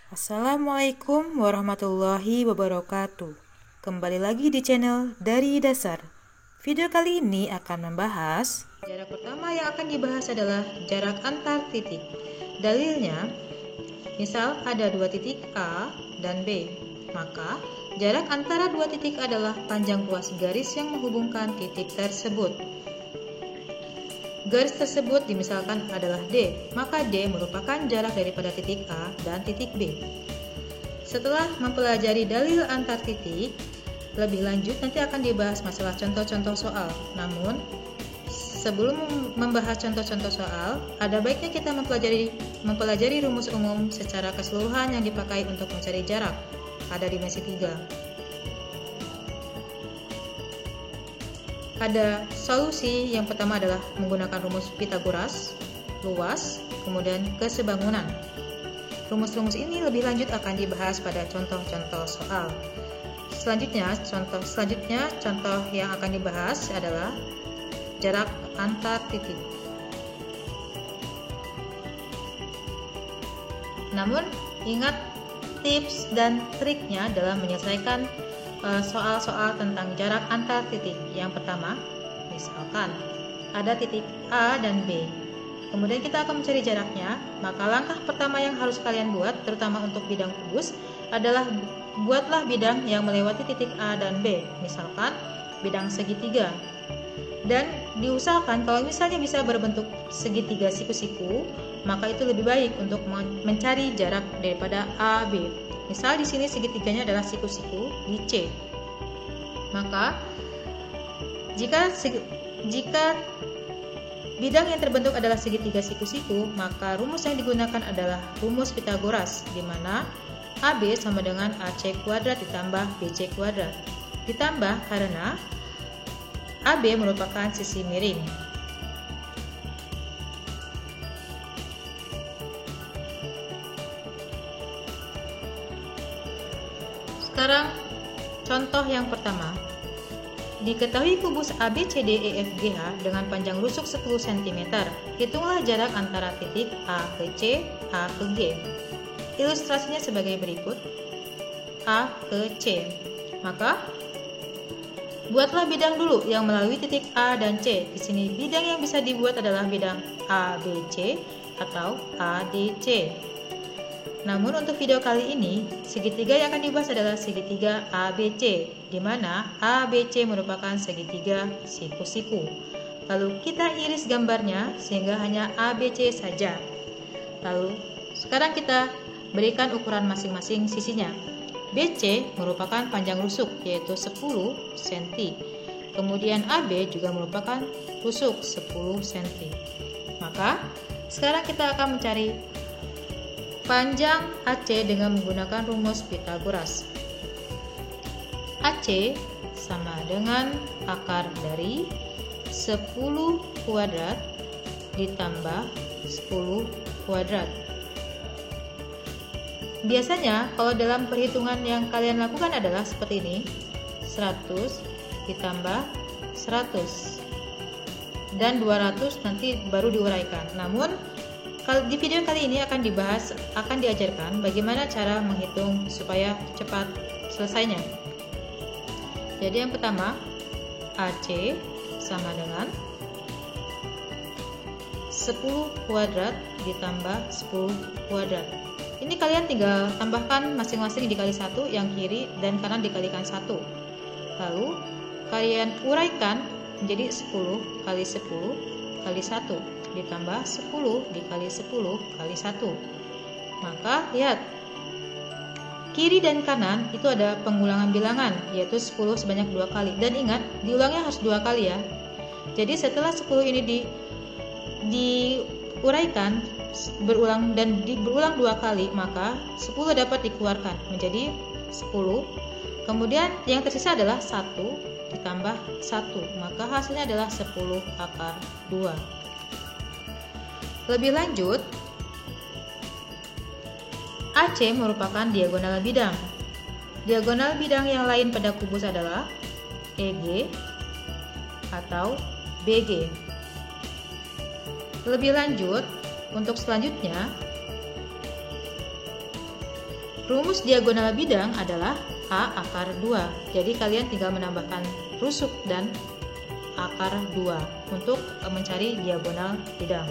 Assalamualaikum warahmatullahi wabarakatuh. Kembali lagi di channel Dari Dasar. Video kali ini akan membahas jarak pertama yang akan dibahas adalah jarak antar titik. Dalilnya, misal ada dua titik A dan B, maka jarak antara dua titik adalah panjang ruas garis yang menghubungkan titik tersebut. Garis tersebut dimisalkan adalah D, maka D merupakan jarak daripada titik A dan titik B. Setelah mempelajari dalil antar titik, lebih lanjut nanti akan dibahas masalah contoh-contoh soal. Namun, sebelum membahas contoh-contoh soal, ada baiknya kita mempelajari rumus umum secara keseluruhan yang dipakai untuk mencari jarak pada dimensi 3. Ada solusi yang pertama adalah menggunakan rumus Pythagoras, luas, kemudian kesebangunan. Rumus-rumus ini lebih lanjut akan dibahas pada contoh-contoh soal. Selanjutnya, contoh yang akan dibahas adalah jarak antar titik. Namun, ingat tips dan triknya dalam menyelesaikan soal-soal tentang jarak antar titik. Yang pertama, misalkan ada titik A dan B, kemudian kita akan mencari jaraknya. Maka langkah pertama yang harus kalian buat, terutama untuk bidang kubus, adalah buatlah bidang yang melewati titik A dan B, misalkan bidang segitiga. Dan diusahakan kalau misalnya bisa berbentuk segitiga siku-siku, maka itu lebih baik untuk mencari jarak daripada A, B. Misal di sini segitiganya adalah siku-siku di C. Maka jika bidang yang terbentuk adalah segitiga siku-siku, maka rumus yang digunakan adalah rumus Pythagoras, di mana AB sama dengan AC kuadrat ditambah BC kuadrat. Ditambah karena AB merupakan sisi miring. Sekarang contoh yang pertama. Diketahui kubus ABCDEFGH dengan panjang rusuk 10 cm. Hitunglah jarak antara titik A ke C, A ke G. Ilustrasinya sebagai berikut. A ke C. Maka buatlah bidang dulu yang melalui titik A dan C. Di sini bidang yang bisa dibuat adalah bidang ABC atau ADC. Namun untuk video kali ini, segitiga yang akan dibahas adalah segitiga ABC, di mana ABC merupakan segitiga siku-siku. Lalu kita iris gambarnya sehingga hanya ABC saja. Lalu sekarang kita berikan ukuran masing-masing sisinya. BC merupakan panjang rusuk yaitu 10 cm. Kemudian AB juga merupakan rusuk 10 cm. Maka sekarang kita akan mencari panjang AC dengan menggunakan rumus Pythagoras. AC sama dengan akar dari 10 kuadrat ditambah 10 kuadrat. Biasanya kalau dalam perhitungan yang kalian lakukan adalah seperti ini, 100 ditambah 100 dan 200 nanti baru diuraikan. Namun di video kali ini akan diajarkan bagaimana cara menghitung supaya cepat selesainya. Jadi yang pertama, AC sama dengan 10 kuadrat ditambah 10 kuadrat. Ini kalian tinggal tambahkan masing-masing dikali 1, yang kiri dan kanan dikalikan 1. Lalu kalian uraikan menjadi 10 kali 10 kali 1 ditambah 10 dikali 10 kali 1. Maka lihat, kiri dan kanan itu ada pengulangan bilangan, yaitu 10 sebanyak 2 kali. Dan ingat, diulangnya harus 2 kali ya. Jadi setelah 10 ini diuraikan berulang 2 kali, maka 10 dapat dikeluarkan menjadi 10. Kemudian yang tersisa adalah 1 ditambah 1, maka hasilnya adalah 10 akar 2. Lebih lanjut, AC merupakan diagonal bidang. Diagonal bidang yang lain pada kubus adalah EG atau BG. Lebih lanjut, untuk selanjutnya rumus diagonal bidang adalah A akar 2. Jadi kalian tinggal menambahkan rusuk dan akar 2 untuk mencari diagonal bidang.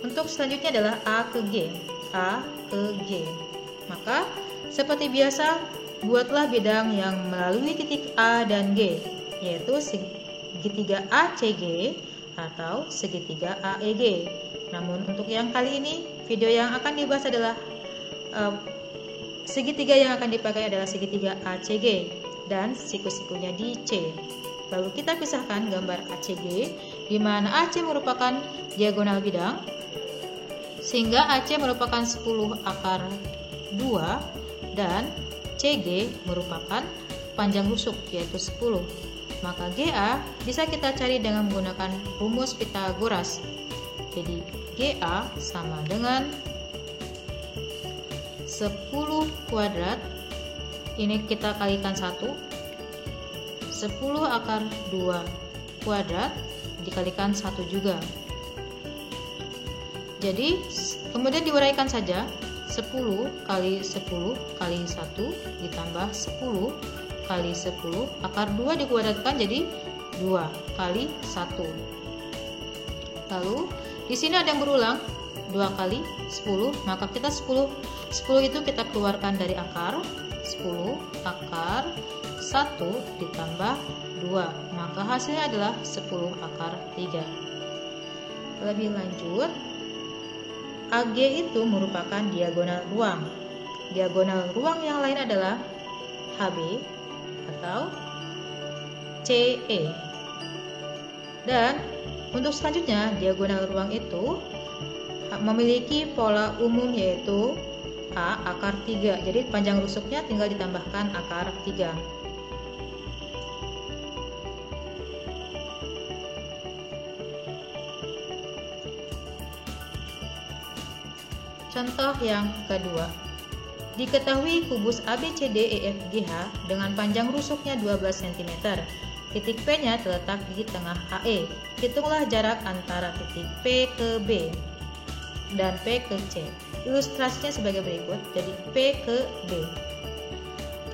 Untuk selanjutnya adalah A ke G. A ke G. Maka seperti biasa, buatlah bidang yang melalui titik A dan G, yaitu segitiga ACG atau segitiga AEG. Namun untuk yang kali ini, video yang akan dibahas adalah segitiga yang akan dipakai adalah segitiga ACG dan siku-sikunya di C. Lalu kita pisahkan gambar ACG, di mana AC merupakan diagonal bidang, sehingga AC merupakan 10 akar 2 dan CG merupakan panjang rusuk yaitu 10. Maka GA bisa kita cari dengan menggunakan rumus Pythagoras. Jadi GA sama dengan 10 kuadrat, ini kita kalikan 1, 10 akar 2 kuadrat dikalikan 1 juga. Jadi kemudian diuraikan saja, 10 kali 10 kali 1 ditambah 10 kali 10 akar 2 dikuadratkan jadi 2 kali 1. Lalu di sini ada yang berulang 2 kali 10, maka kita 10 itu kita keluarkan dari akar, 10 akar 1 ditambah 2, maka hasilnya adalah 10 akar 3. Lebih lanjut, AG itu merupakan diagonal ruang. Diagonal ruang yang lain adalah HB atau CE. Dan untuk selanjutnya, diagonal ruang itu memiliki pola umum yaitu A akar 3. Jadi panjang rusuknya tinggal ditambahkan akar 3. Contoh yang kedua. Diketahui kubus ABCDEFGH dengan panjang rusuknya 12 cm. Titik P-nya terletak di tengah AE. Hitunglah jarak antara titik P ke B dan P ke C. Ilustrasinya sebagai berikut. Jadi P ke B.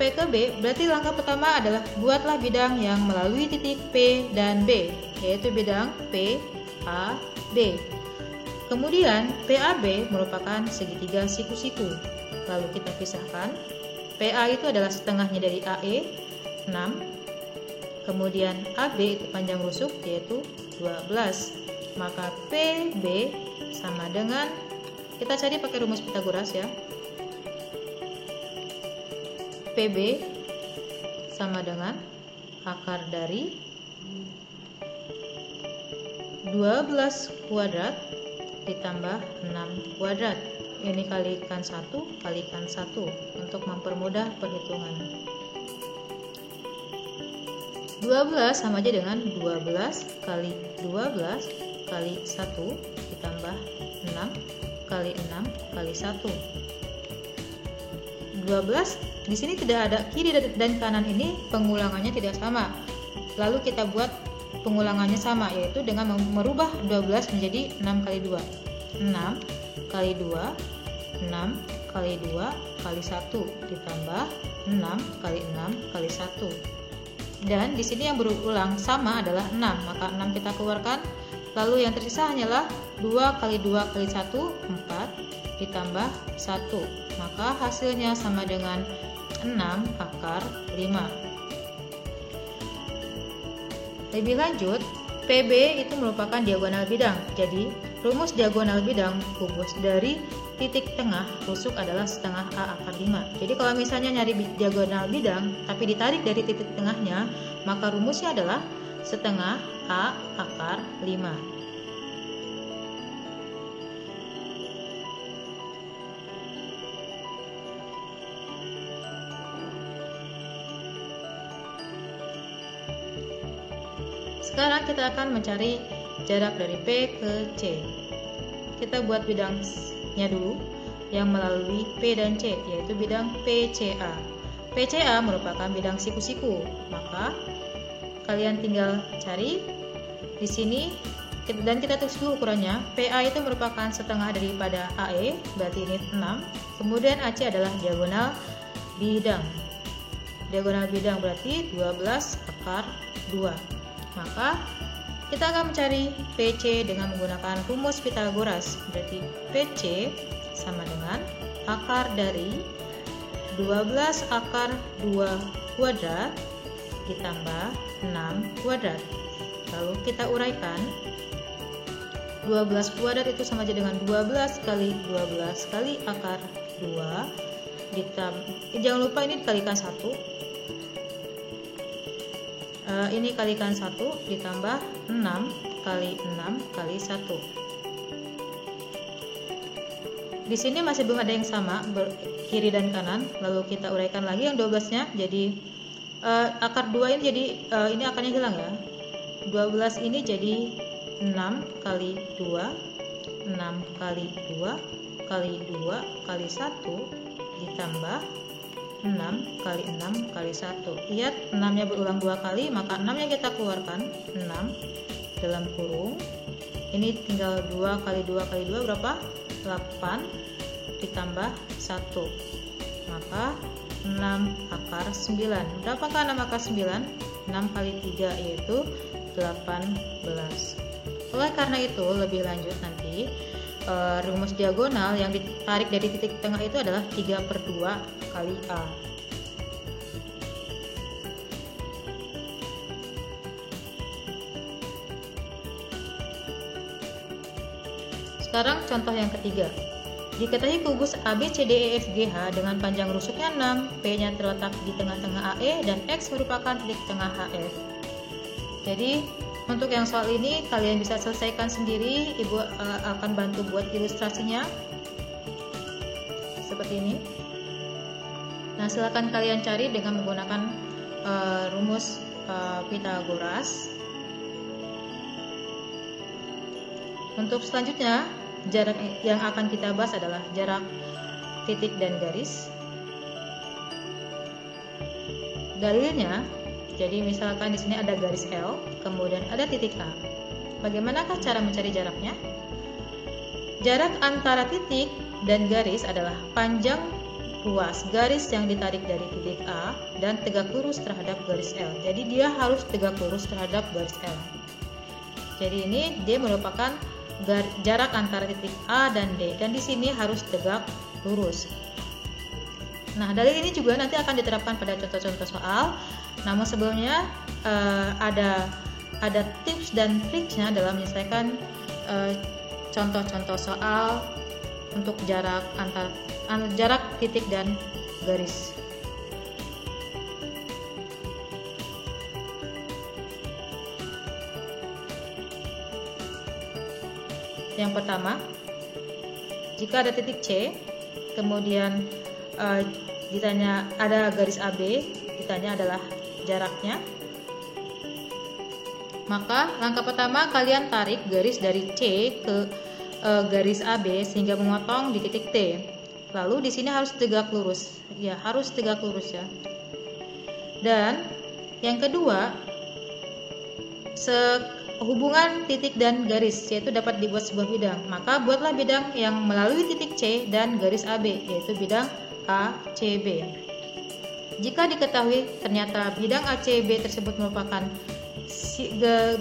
P ke B berarti langkah pertama adalah buatlah bidang yang melalui titik P dan B, yaitu bidang P, A, B. Kemudian PAB merupakan segitiga siku-siku. Lalu kita pisahkan. PA itu adalah setengahnya dari AE, 6. Kemudian AB itu panjang rusuk yaitu 12. Maka PB sama dengan, kita cari pakai rumus Pythagoras ya. PB sama dengan akar dari 12 kuadrat ditambah 6 kuadrat. Ini kalikan 1 kalikan 1 untuk mempermudah perhitungan. 12 sama aja dengan 12 kali 12 kali 1 ditambah 6 kali 6 kali 1. 12 di sini tidak ada kiri dan kanan, ini pengulangannya tidak sama. Lalu kita buat pengulangannya sama, yaitu dengan merubah 12 menjadi 6 kali 2. 6 kali 2, 6 kali 2 kali 1 ditambah 6 kali 6 kali 1. Dan di sini yang berulang sama adalah 6, maka 6 kita keluarkan. Lalu yang tersisa hanyalah 2 kali 2 kali 1, 4 ditambah 1. Maka hasilnya sama dengan 6 akar 5. Lebih lanjut, PB itu merupakan diagonal bidang. Jadi, rumus diagonal bidang kubus dari titik tengah rusuk adalah setengah A akar 5. Jadi kalau misalnya nyari diagonal bidang tapi ditarik dari titik tengahnya, maka rumusnya adalah setengah A akar 5. Sekarang kita akan mencari jarak dari P ke C. Kita buat bidangnya dulu yang melalui P dan C, yaitu bidang PCA. PCA merupakan bidang siku-siku, maka kalian tinggal cari di sini dan kita tulis dulu ukurannya. PA itu merupakan setengah daripada AE, berarti ini 6. Kemudian AC adalah diagonal bidang. Diagonal bidang berarti 12 akar 2. Maka kita akan mencari PC dengan menggunakan rumus Pythagoras. Berarti PC sama dengan akar dari 12 akar 2 kuadrat ditambah 6 kuadrat. Lalu kita uraikan. 12 kuadrat itu sama aja dengan 12 kali 12 kali akar 2 jangan lupa ini dikalikan 1. Ini kalikan 1 ditambah 6 kali 6 kali 1. Di sini masih belum ada yang sama kiri dan kanan. Lalu kita uraikan lagi yang 12-nya. Jadi akar 2 ini jadi ini akarnya hilang ya. 12 ini jadi 6 kali 2 6 kali 2 kali 2 kali 1 ditambah 6 kali 6 kali 1. Lihat 6 nya berulang 2 kali, maka 6 nya kita keluarkan. 6 dalam kurung ini tinggal 2 kali 2 kali 2 berapa? 8 ditambah 1, maka 6 akar 9. Berapakah 6 akar 9? 6 kali 3 yaitu 18. Oleh karena itu, lebih lanjut nanti rumus diagonal yang ditarik dari titik tengah itu adalah 3/2 kali A. Sekarang contoh yang ketiga. Diketahui kubus ABCDEFGH dengan panjang rusuknya 6, P-nya terletak di tengah-tengah AE dan X merupakan titik tengah HF. Jadi untuk yang soal ini kalian bisa selesaikan sendiri. Ibu akan bantu buat ilustrasinya seperti ini. Nah, silakan kalian cari dengan menggunakan rumus Pythagoras. Untuk selanjutnya, jarak yang akan kita bahas adalah jarak titik dan garis. Dalilnya, jadi misalkan di sini ada garis L, kemudian ada titik A. Bagaimanakah cara mencari jaraknya? Jarak antara titik dan garis adalah panjang ruas garis yang ditarik dari titik A dan tegak lurus terhadap garis L. Jadi dia harus tegak lurus terhadap garis L. Jadi ini dia merupakan jarak antara titik A dan D, dan di sini harus tegak lurus. Nah, dalil ini juga nanti akan diterapkan pada contoh-contoh soal. Namun sebelumnya ada tips dan triknya dalam menyelesaikan contoh-contoh soal untuk jarak jarak titik dan garis. Yang pertama, jika ada titik C, kemudian ditanya ada garis AB, ditanya adalah jaraknya, maka langkah pertama kalian tarik garis dari C ke garis AB sehingga memotong di titik T. Lalu di sini harus tegak lurus, ya harus tegak lurus ya. Dan yang kedua, hubungan titik dan garis yaitu dapat dibuat sebuah bidang. Maka buatlah bidang yang melalui titik C dan garis AB, yaitu bidang ACB. Jika diketahui ternyata bidang ACB tersebut merupakan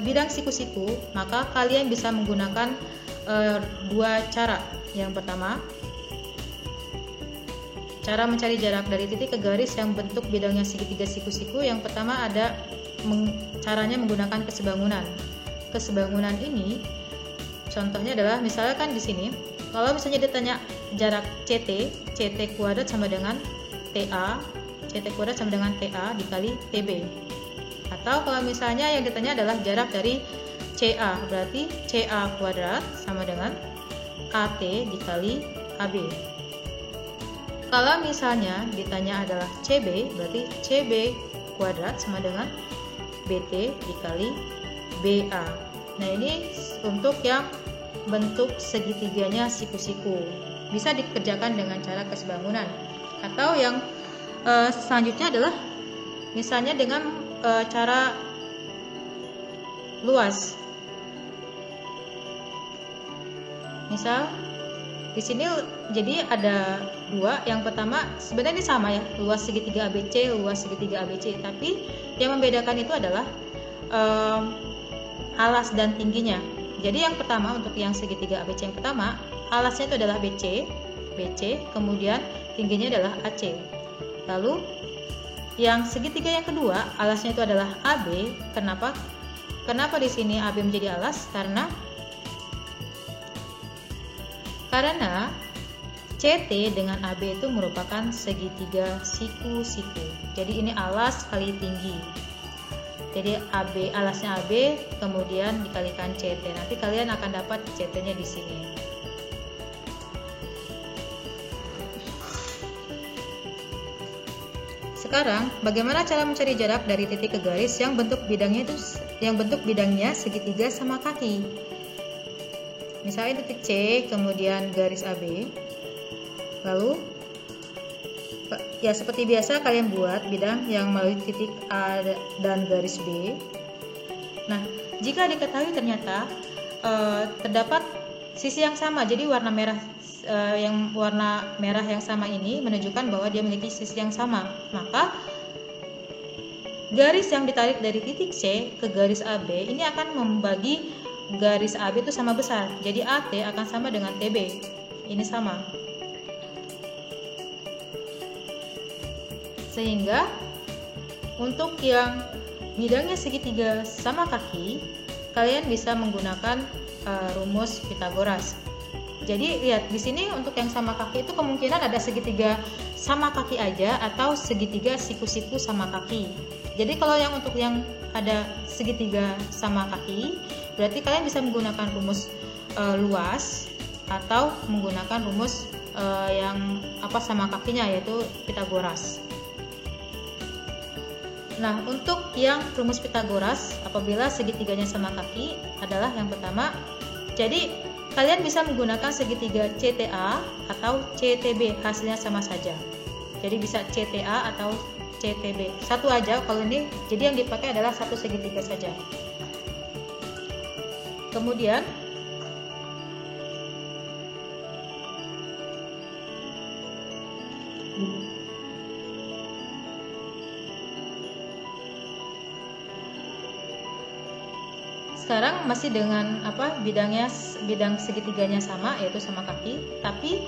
bidang siku-siku, maka kalian bisa menggunakan dua cara. Yang pertama, cara mencari jarak dari titik ke garis yang bentuk bidangnya segitiga siku-siku. Yang pertama ada caranya menggunakan kesebangunan. Kesebangunan ini contohnya adalah misalkan di sini, kalau misalnya ditanya jarak CT kuadrat sama dengan TA, CT kuadrat sama dengan TA dikali TB. Atau kalau misalnya yang ditanya adalah jarak dari CA, berarti CA kuadrat sama dengan AT dikali AB. Kalau misalnya ditanya adalah CB, berarti CB kuadrat sama dengan BT dikali BA. Nah, ini untuk yang bentuk segitiganya siku-siku. Bisa dikerjakan dengan cara kesebangunan. Atau yang selanjutnya adalah misalnya dengan cara luas. Misal di sini jadi ada dua. Yang pertama sebenarnya ini sama ya, luas segitiga ABC, luas segitiga ABC, tapi yang membedakan itu adalah alas dan tingginya. Jadi yang pertama untuk yang segitiga ABC yang pertama, alasnya itu adalah BC, kemudian tingginya adalah AC. Lalu yang segitiga yang kedua, alasnya itu adalah AB. Kenapa di sini AB menjadi alas? Karena CT dengan AB itu merupakan segitiga siku-siku. Jadi ini alas kali tinggi. Jadi AB, alasnya AB, kemudian dikalikan CT. Nanti kalian akan dapat CT-nya di sini. Sekarang, bagaimana cara mencari jarak dari titik ke garis yang bentuk bidangnya segitiga sama kaki? Misalnya titik C, kemudian garis AB. Lalu ya seperti biasa kalian buat bidang yang melalui titik A dan garis B. Nah, jika diketahui ternyata terdapat sisi yang sama, jadi warna merah yang sama ini menunjukkan bahwa dia memiliki sisi yang sama, maka garis yang ditarik dari titik C ke garis AB ini akan membagi garis AB itu sama besar. Jadi AT akan sama dengan TB. Ini sama. Sehingga untuk yang bidangnya segitiga sama kaki, kalian bisa menggunakan rumus Pythagoras. Jadi lihat di sini untuk yang sama kaki itu kemungkinan ada segitiga sama kaki aja atau segitiga siku-siku sama kaki. Jadi kalau untuk yang ada segitiga sama kaki, berarti kalian bisa menggunakan rumus luas atau menggunakan rumus yang sama kakinya, yaitu Pythagoras. Nah, untuk yang rumus Pythagoras apabila segitiganya sama kaki adalah yang pertama. Jadi kalian bisa menggunakan segitiga CTA atau CTB, hasilnya sama saja. Jadi bisa CTA atau CTB. Satu aja kalau ini, jadi yang dipakai adalah satu segitiga saja. Kemudian sekarang masih dengan bidang segitiganya sama, yaitu sama kaki, tapi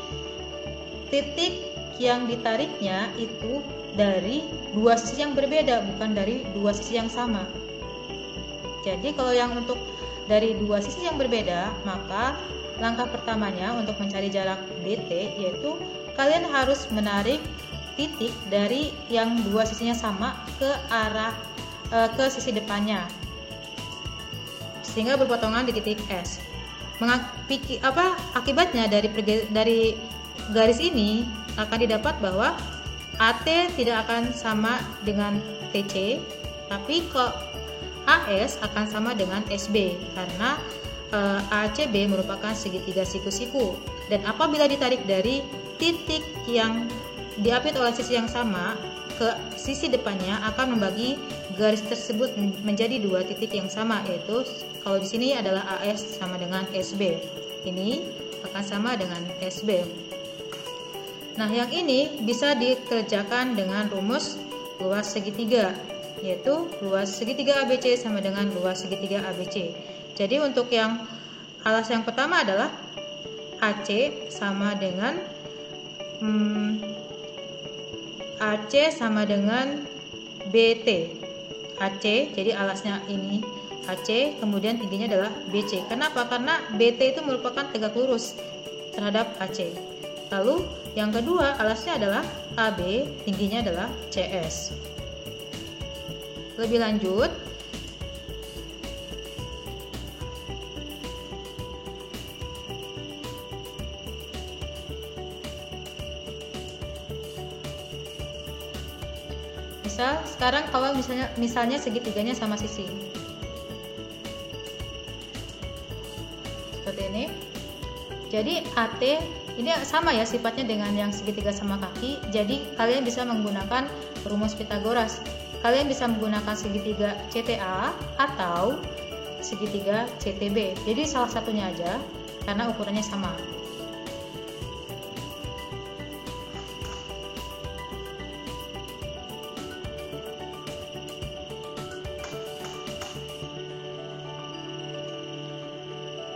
titik yang ditariknya itu dari dua sisi yang berbeda, bukan dari dua sisi yang sama. Jadi kalau yang untuk dari dua sisi yang berbeda, maka langkah pertamanya untuk mencari jarak DT yaitu kalian harus menarik titik dari yang dua sisinya sama ke arah ke sisi depannya, sehingga berpotongan di titik S. Akibatnya dari garis ini akan didapat bahwa AT tidak akan sama dengan TC, tapi kok AS akan sama dengan SB karena ACB merupakan segitiga siku-siku, dan apabila ditarik dari titik yang diapit oleh sisi yang sama ke sisi depannya akan membagi garis tersebut menjadi dua titik yang sama, yaitu kalau di sini adalah AS sama dengan SB, ini akan sama dengan SB. Nah, yang ini bisa dikerjakan dengan rumus luas segitiga, yaitu luas segitiga ABC sama dengan luas segitiga ABC. Jadi untuk yang alas yang pertama adalah AC sama dengan BT. AC, jadi alasnya ini AC, kemudian tingginya adalah BC. Kenapa? Karena BT itu merupakan tegak lurus terhadap AC. Lalu yang kedua alasnya adalah AB, tingginya adalah CS. Lebih lanjut, sekarang kalau misalnya segitiganya sama sisi seperti ini, jadi AT ini sama ya sifatnya dengan yang segitiga sama kaki. Jadi kalian bisa menggunakan rumus Pythagoras. Kalian bisa menggunakan segitiga CTA atau segitiga CTB. Jadi salah satunya aja karena ukurannya sama.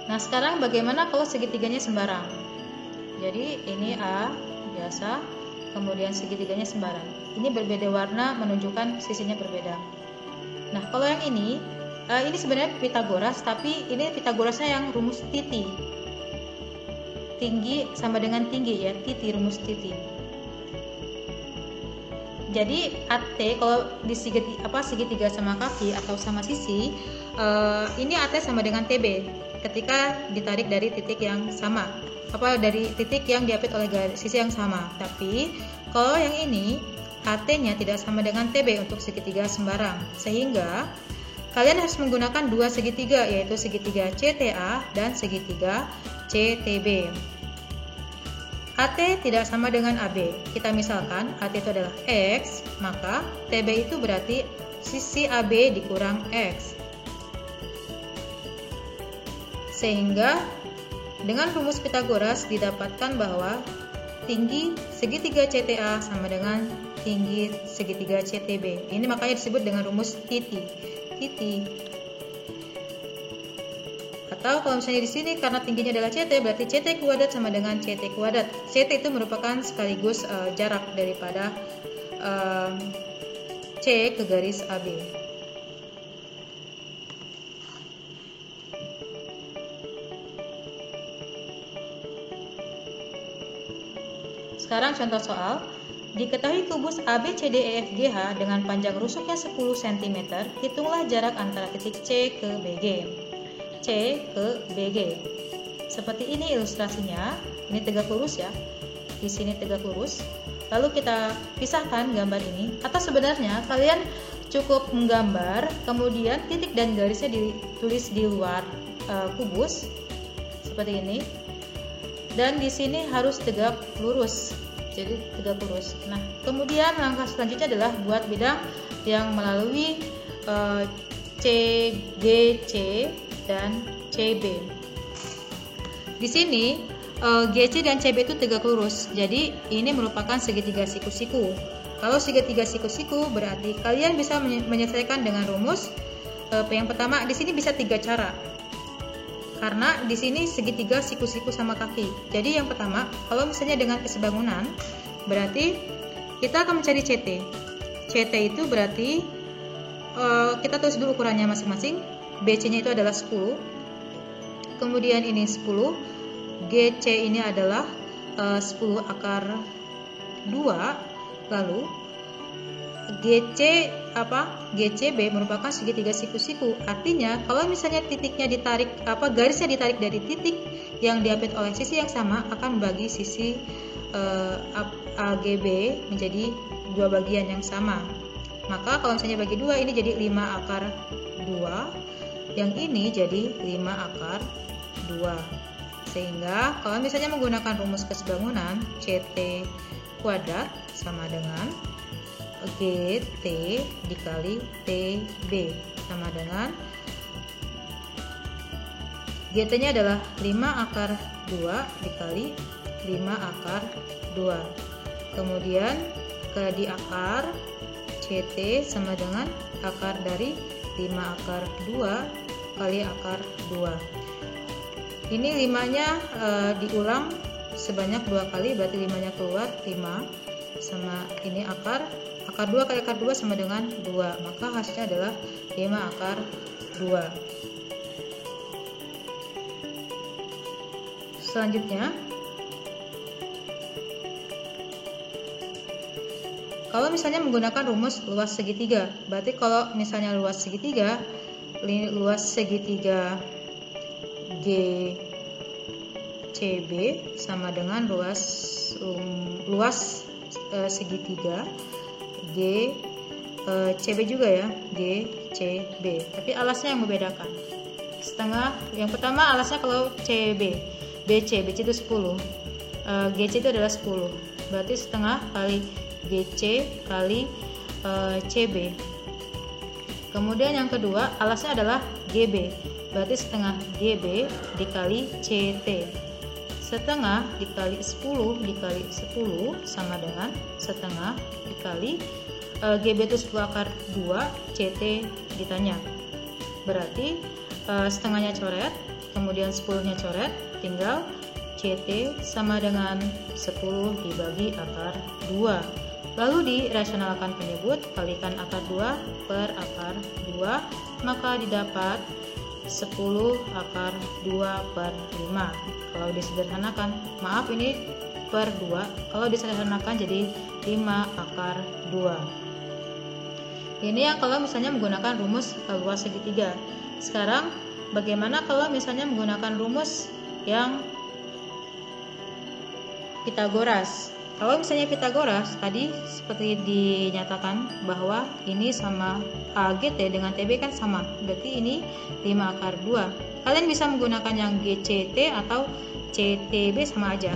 Nah, sekarang bagaimana kalau segitiganya sembarang? Jadi ini A biasa, kemudian segitiganya sembarang. Ini berbeda warna menunjukkan sisinya berbeda. Nah, kalau yang ini sebenarnya Pitagoras, tapi ini Pitagorasnya yang rumus titi. Tinggi sama dengan tinggi ya, titi, rumus titi. Jadi AT kalau di segitiga sama kaki atau sama sisi, ini AT sama dengan TB ketika ditarik dari titik yang sama, dari titik yang diapit oleh sisi yang sama. Tapi kalau yang ini AT-nya tidak sama dengan TB untuk segitiga sembarang, sehingga kalian harus menggunakan dua segitiga, yaitu segitiga CTA dan segitiga CTB. AT tidak sama dengan AB. Kita misalkan AT itu adalah X, maka TB itu berarti sisi AB dikurang X. Sehingga dengan rumus Pitagoras didapatkan bahwa tinggi segitiga CTA sama dengan tinggi segitiga CTB. Ini makanya disebut dengan rumus titi. Atau kalau misalnya di sini karena tingginya adalah CT, berarti CT kuadrat sama dengan CT kuadrat. CT itu merupakan sekaligus jarak daripada C ke garis AB. Sekarang contoh soal. Diketahui kubus ABCDEFGH dengan panjang rusuknya 10 cm, hitunglah jarak antara titik C ke BG. C ke BG. Seperti ini ilustrasinya. Ini tegak lurus ya. Di sini tegak lurus. Lalu kita pisahkan gambar ini. Atau sebenarnya kalian cukup menggambar, kemudian titik dan garisnya ditulis di luar kubus seperti ini. Dan di sini harus tegak lurus. Jadi tegak lurus. Nah, kemudian langkah selanjutnya adalah buat bidang yang melalui CGC dan CB. Di sini GC dan CB itu tegak lurus. Jadi ini merupakan segitiga siku-siku. Kalau segitiga siku-siku berarti kalian bisa menyelesaikan dengan rumus yang pertama. Di sini bisa 3 cara. Karena di sini segitiga siku-siku sama kaki. Jadi yang pertama, kalau misalnya dengan kesebangunan, berarti kita akan mencari CT. CT itu berarti kita tulis dulu ukurannya masing-masing. BC-nya itu adalah 10. Kemudian ini 10. GC ini adalah 10 akar 2. Lalu GCB merupakan segitiga siku-siku. Artinya kalau misalnya titiknya ditarik, garisnya ditarik dari titik yang diapit oleh sisi yang sama, akan membagi sisi AGB menjadi 2 bagian yang sama. Maka kalau misalnya bagi 2, ini jadi 5 akar 2. Yang ini jadi 5 akar 2. Sehingga kalau misalnya menggunakan rumus kesebangunan, CT kuadrat sama dengan GT dikali TB sama dengan GT nya adalah 5 akar 2 dikali 5 akar 2. Kemudian di akar CT sama dengan akar dari 5 akar 2 kali akar 2. Ini 5-nya diulang sebanyak 2 kali, berarti 5-nya keluar 5 sama ini akar 2 kali akar 2 sama dengan 2, maka hasilnya adalah 5 akar 2. Selanjutnya, kalau misalnya menggunakan rumus luas segitiga, berarti kalau misalnya luas segitiga GCB sama dengan luas segitiga GCB juga ya, GCB. Tapi alasnya yang membedakan. Setengah, yang pertama alasnya kalau CB, BC itu 10, GC itu adalah 10. Berarti setengah kali GC kali CB. Kemudian yang kedua alasnya adalah GB. berarti setengah GB dikali CT. Setengah dikali 10 dikali 10 sama dengan setengah dikali GB itu 10 akar 2, CT ditanya. Berarti setengahnya coret, kemudian 10-nya coret, tinggal CT sama dengan 10 dibagi akar 2. Lalu dirasionalkan penyebut, kalikan akar 2 per akar 2, maka didapat 10 akar 2 per 5. Kalau disederhanakan, maaf ini per 2, kalau disederhanakan jadi 5 akar 2. Ini yang kalau misalnya menggunakan rumus luas segitiga. Sekarang bagaimana kalau misalnya menggunakan rumus yang Pitagoras? Kalau misalnya Pitagoras tadi seperti dinyatakan bahwa ini sama AGT dengan TB kan sama, berarti ini 5 akar 2. Kalian bisa menggunakan yang GCT atau CTB sama aja.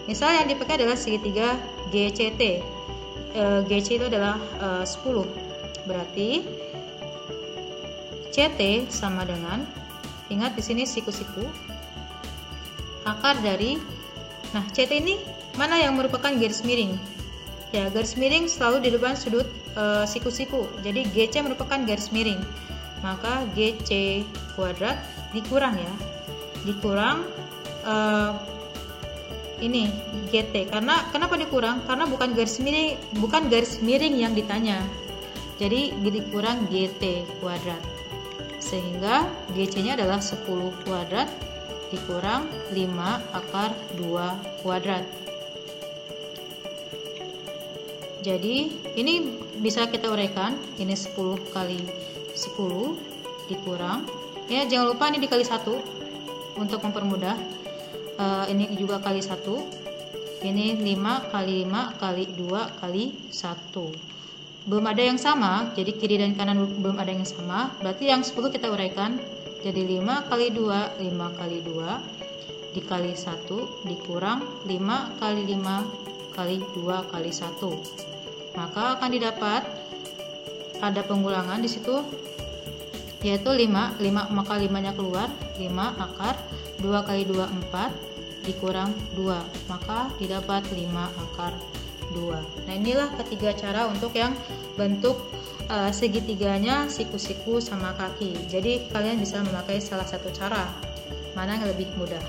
Misal yang dipakai adalah segitiga GCT. GC itu adalah 10. Berarti CT sama dengan, ingat di sini siku-siku, akar dari, nah CT ini mana yang merupakan garis miring? Ya, garis miring selalu di depan sudut siku-siku. Jadi GC merupakan garis miring. Maka GC kuadrat dikurang ya. Dikurang ini GT. Karena kenapa dikurang? Karena bukan garis miring yang ditanya. Jadi dikurang GT kuadrat. Sehingga GC-nya adalah 10 kuadrat dikurang 5 akar 2 kuadrat. Jadi ini bisa kita uraikan, ini 10 kali 10 dikurang, ya jangan lupa ini dikali 1 untuk mempermudah. Ini juga kali 1, ini 5 kali 5 kali 2 kali 1. Belum ada yang sama, jadi kiri dan kanan belum ada yang sama, berarti yang 10 kita uraikan jadi 5 kali 2, 5 kali 2 dikali 1 dikurang 5 kali 5 kali 2 kali 1. Maka akan didapat ada pengulangan di situ, yaitu 5, maka 5-nya keluar, 5 akar 2 kali 2 4 dikurang 2, maka didapat 5 akar 2. Nah, inilah ketiga cara untuk yang bentuk segitiganya siku-siku sama kaki. Jadi kalian bisa memakai salah satu cara, mana yang lebih mudah.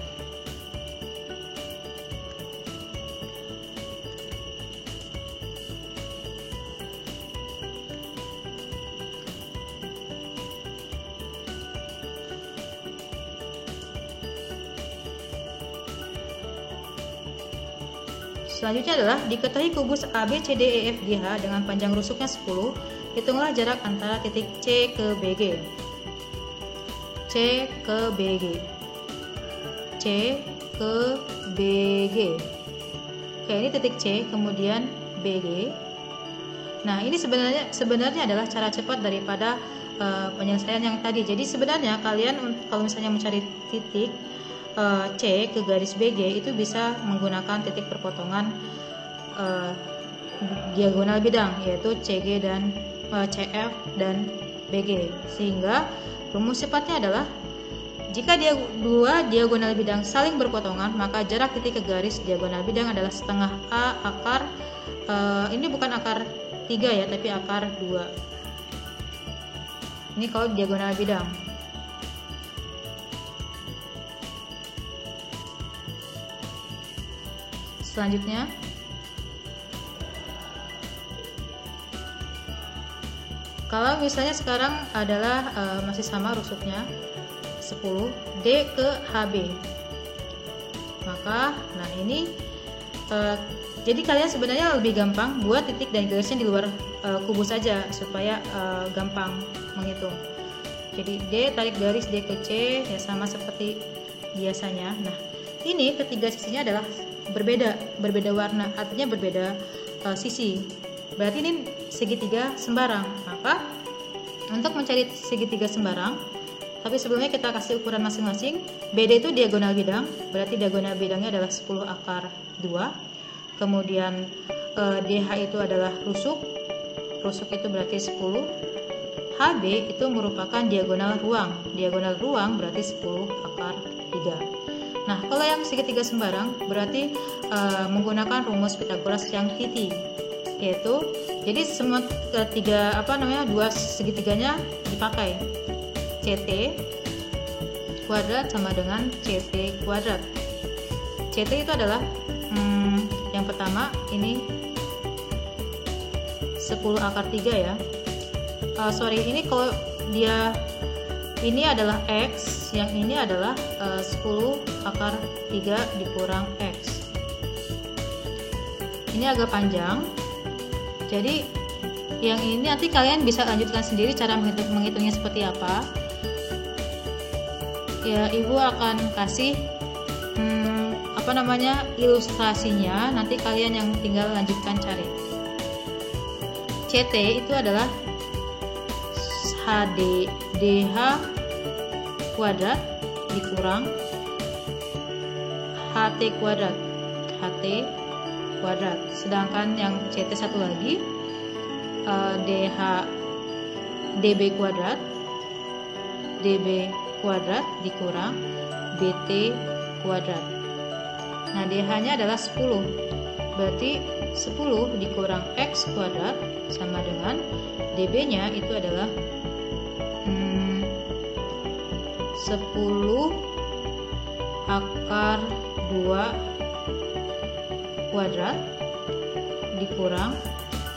Selanjutnya adalah diketahui kubus ABCDEFGH dengan panjang rusuknya 10, hitunglah jarak antara titik C ke BG. C ke BG. C ke BG. Oke, ini titik C, kemudian BG. Nah, ini sebenarnya adalah cara cepat daripada penyelesaian yang tadi. Jadi sebenarnya kalian kalau misalnya mencari titik C ke garis BG itu bisa menggunakan titik perpotongan diagonal bidang, yaitu CG dan CF dan BG. Sehingga rumus cepatnya adalah jika dua diagonal bidang saling berpotongan, maka jarak titik ke garis diagonal bidang adalah setengah A akar ini bukan akar 3 ya, tapi akar 2. Ini kalau diagonal bidang. Selanjutnya kalau misalnya sekarang adalah masih sama rusuknya 10 D ke HB, maka nah ini jadi kalian sebenarnya lebih gampang buat titik dan garisnya di luar kubus saja supaya gampang menghitung. Jadi D tarik garis D ke C ya sama seperti biasanya. Nah, ini ketiga sisinya adalah berbeda warna, artinya berbeda sisi. Berarti ini segitiga sembarang. Maka untuk mencari segitiga sembarang, tapi sebelumnya kita kasih ukuran masing-masing. BD itu diagonal bidang, berarti diagonal bidangnya adalah 10 akar 2. Kemudian DH itu adalah rusuk. Rusuk itu berarti 10. HB itu merupakan diagonal ruang. Diagonal ruang berarti 10 akar 3. Nah, kalau yang segitiga sembarang berarti menggunakan rumus Pythagoras yang titik, yaitu jadi semua dua segitiganya dipakai. CT kuadrat sama dengan CT kuadrat. CT itu adalah yang pertama ini 10 akar 3 ya. Ini kalau dia ini adalah X, yang ini adalah 10 akar 3 dikurang X. Ini agak panjang, jadi yang ini nanti kalian bisa lanjutkan sendiri cara menghitungnya seperti apa ya. Ibu akan kasih ilustrasinya, nanti kalian yang tinggal lanjutkan cari. CT itu adalah DH kuadrat dikurang HT kuadrat. Sedangkan yang CT satu lagi DB kuadrat dikurang BT kuadrat. Nah, DH-nya adalah 10. Berarti 10 dikurang X kuadrat sama dengan DB-nya itu adalah 10 akar 2 kuadrat dikurang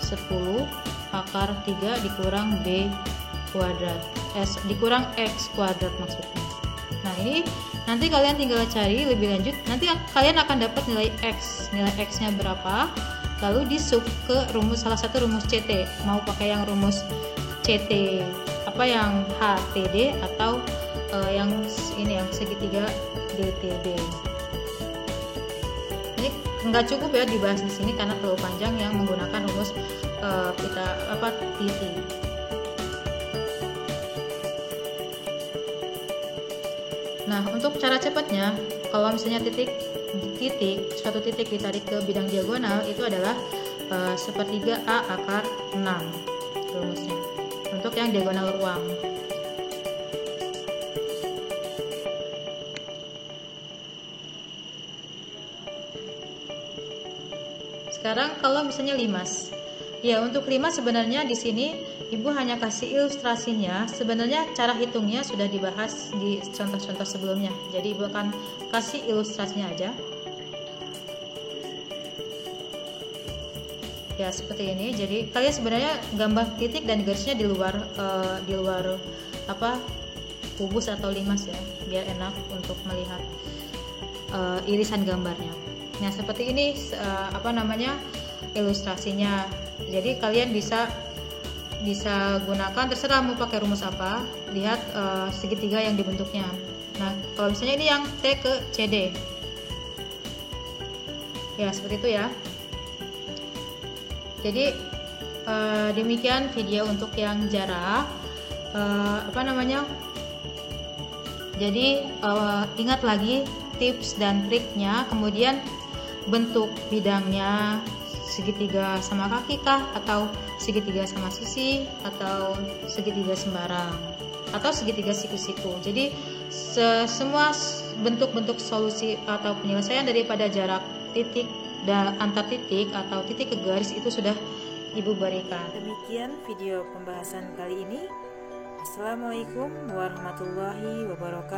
10 akar 3 dikurang B kuadrat dikurang X kuadrat maksudnya. Nah, ini nanti kalian tinggal cari lebih lanjut, nanti kalian akan dapat nilai X. Nilai X-nya berapa, lalu di-sub ke salah satu rumus CT. Mau pakai yang rumus CT yang HTD atau yang segitiga DTD. Ini nggak cukup ya dibahas di sini karena terlalu panjang yang menggunakan rumus titik. Nah, untuk cara cepatnya, kalau misalnya suatu titik ditarik ke bidang diagonal itu adalah sepertiga A akar 6 rumusnya untuk yang diagonal ruang. Sekarang kalau misalnya limas, ya untuk limas sebenarnya di sini Ibu hanya kasih ilustrasinya. Sebenarnya cara hitungnya sudah dibahas di contoh-contoh sebelumnya. Jadi Ibu akan kasih ilustrasinya aja. Ya seperti ini. Jadi kalian sebenarnya gambar titik dan garisnya di luar kubus atau limas ya, biar enak untuk melihat irisan gambarnya. Nah seperti ini ilustrasinya. Jadi kalian bisa gunakan, terserah mau pakai rumus apa. Lihat segitiga yang dibentuknya. Nah kalau misalnya ini yang T ke CD, ya seperti itu ya. Jadi demikian video untuk yang jarak. Jadi ingat lagi tips dan triknya. Kemudian bentuk bidangnya segitiga sama kaki kah, atau segitiga sama sisi, atau segitiga sembarang, atau segitiga siku-siku. Jadi semua bentuk-bentuk solusi atau penyelesaian daripada jarak titik dan antar titik atau titik ke garis itu sudah Ibu berikan. Demikian video pembahasan kali ini. Assalamualaikum warahmatullahi wabarakatuh.